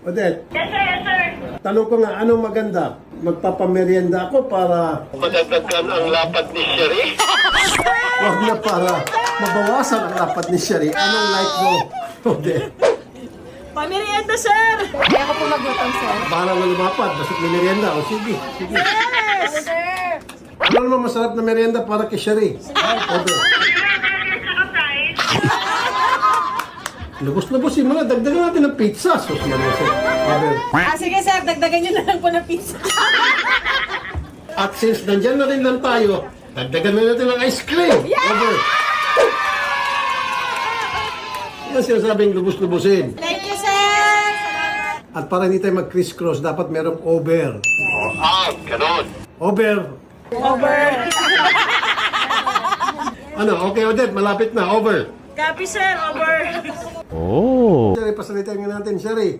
Odette, Yes, sir. Yes, sir. tanong ko nga, anong maganda? Magpapamerienda ako para Madagdagan ang lapad ni Sherry. wag na para mabawasan ang lapat ni Sherry. Anong like mo, Odette? Pamirienda, sir. Kaya ako po magutom, sir. Para na lumapad, basta may merienda. O sige, sige. Yes, sir. Ano naman masarap na merienda para kay Sherry? Odette. Lubos-lubosin mo na, dagdagan natin ng pizza. Sus, manusin. Odette. Sige, sir. Dagdagan nyo na lang po ng pizza. At since nandyan na rin lang tayo, dagdagan na natin ng ice cream. Over. Yan sinasabing lubos-lubosin. Thank you, sir. At para hindi tayo mag-criss-cross, dapat merong over. Ganon. Over. Over. Ano? Okay, Odette, malapit na. Over. Copy, sir. Over. Sherry, pasalitan nga natin, Sherry.